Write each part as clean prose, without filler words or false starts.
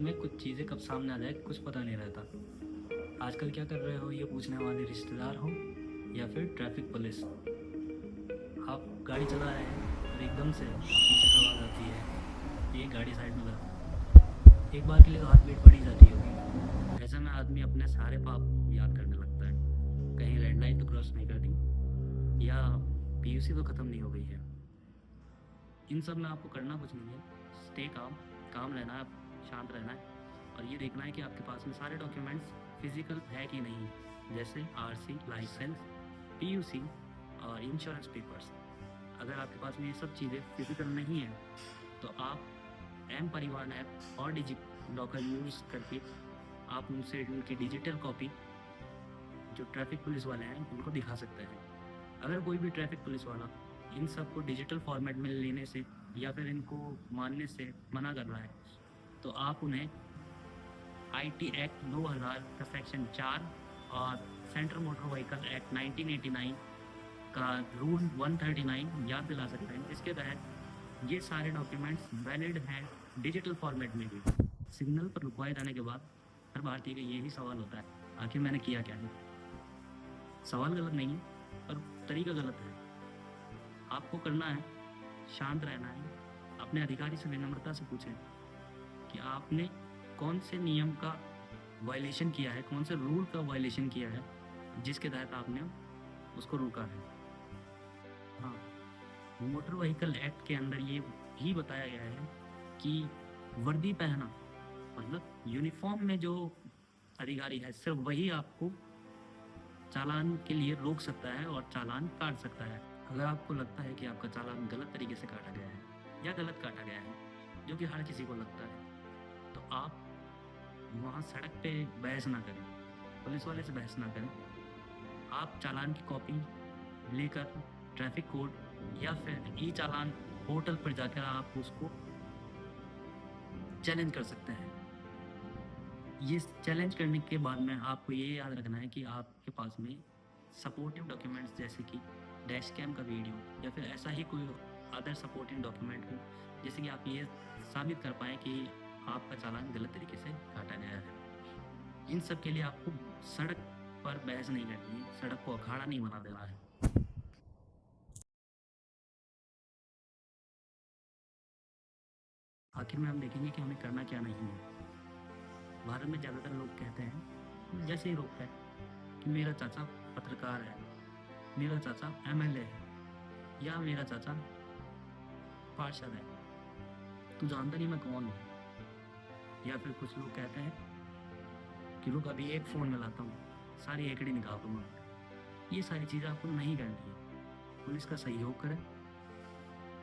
में कुछ चीज़ें कब सामने आ जाए कुछ पता नहीं रहता। आजकल क्या कर रहे हो ये पूछने वाले रिश्तेदार हो या फिर ट्रैफिक पुलिस। आप गाड़ी चला रहे हैं और एकदम से पीछे से आवाज़ आती है ये गाड़ी साइड में करो। एक बार के लिए तो हाथ बीट पड़ ही जाती होगी। ऐसे में आदमी अपने सारे पाप याद करने लगता है। कहीं रेड लाइट तो क्रॉस नहीं कर दी या पीयूसी तो ख़त्म नहीं हो गई है। इन सब में आपको करना कुछ नहीं है, स्टे काम, काम रहना है, शांत रहना है और ये देखना है कि आपके पास में सारे डॉक्यूमेंट्स फिजिकल है कि नहीं, जैसे आरसी, लाइसेंस, पीयूसी और इंश्योरेंस पेपर्स। अगर आपके पास में ये सब चीज़ें फिजिकल नहीं है तो आप एम परिवहन ऐप और डिजी लॉकर यूज़ करके आप उनसे उनकी डिजिटल कॉपी जो ट्रैफिक पुलिस वाले हैं उनको दिखा सकते हैं। अगर कोई भी ट्रैफिक पुलिस वाला इन सब को डिजिटल फॉर्मेट में लेने से या फिर इनको मानने से मना कर रहा है तो आप उन्हें आईटी एक्ट 2000 का सेक्शन 4 और सेंट्रल मोटर व्हीकल एक्ट 1989 का रूल 139 याद दिला सकते हैं। इसके तहत ये सारे डॉक्यूमेंट्स वैलिड हैं डिजिटल फॉर्मेट में भी। सिग्नल पर रुकवाए जाने के बाद हर भारतीय का यही सवाल होता है, आखिर मैंने किया क्या है। सवाल गलत नहीं है पर तरीका गलत है। आपको करना है शांत रहना है, अपने अधिकारी से विनम्रता से पूछें कि आपने कौन से नियम का वायलेशन किया है, कौन से रूल का वायलेशन किया है जिसके तहत आपने उसको रोका है। हाँ, मोटर व्हीकल एक्ट के अंदर ये भी बताया गया है कि वर्दी पहना, मतलब यूनिफॉर्म में जो अधिकारी है सिर्फ वही आपको चालान के लिए रोक सकता है और चालान काट सकता है। अगर आपको लगता है कि आपका चालान गलत तरीके से काटा गया है या गलत काटा गया है, जो कि हर किसी को लगता है, तो आप वहाँ सड़क पे बहस ना करें, पुलिस वाले से बहस ना करें। आप चालान की कॉपी लेकर ट्रैफिक कोड या फिर ई चालान पोर्टल पर जाकर आप उसको चैलेंज कर सकते हैं। ये चैलेंज करने के बाद में आपको ये याद रखना है कि आपके पास में सपोर्टिव डॉक्यूमेंट्स जैसे कि डैश कैम का वीडियो या फिर ऐसा ही कोई अदर सपोर्टिंग डॉक्यूमेंट हो, जैसे कि आप ये साबित कर पाएँ कि आपका चालान गलत तरीके से काटा गया है। इन सब के लिए आपको सड़क पर बहस नहीं करनी है, सड़क को अखाड़ा नहीं बना देना है। आखिर में हम देखेंगे कि हमें करना क्या नहीं है। भारत में ज़्यादातर लोग कहते हैं, जैसे ही रोकता है, कि मेरा चाचा पत्रकार है, मेरा चाचा एमएलए है या मेरा चाचा पार्षद है, तू जानता नहीं मैं कौन हूँ। या फिर कुछ लोग कहते हैं कि रुक अभी एक फ़ोन में लाता हूँ, सारी एकड़ी निकाल दूँगा। ये सारी चीज़ें आपको नहीं करनी है। पुलिस का सहयोग करें,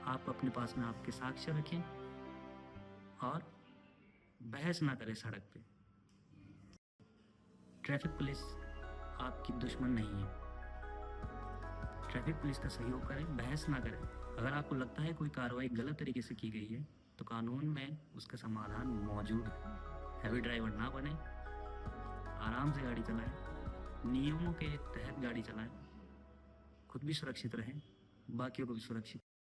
आप अपने पास में आपके साक्ष्य रखें और बहस ना करें सड़क पे। ट्रैफिक पुलिस आपकी दुश्मन नहीं है। ट्रैफिक पुलिस का सहयोग करें, बहस ना करें। अगर आपको लगता है कोई कार्रवाई गलत तरीके से की गई है तो कानून में उसका समाधान मौजूद है। हैवी ड्राइवर ना बने, आराम से गाड़ी चलाएं, नियमों के तहत गाड़ी चलाएं, खुद भी सुरक्षित रहें, बाकियों को भी सुरक्षित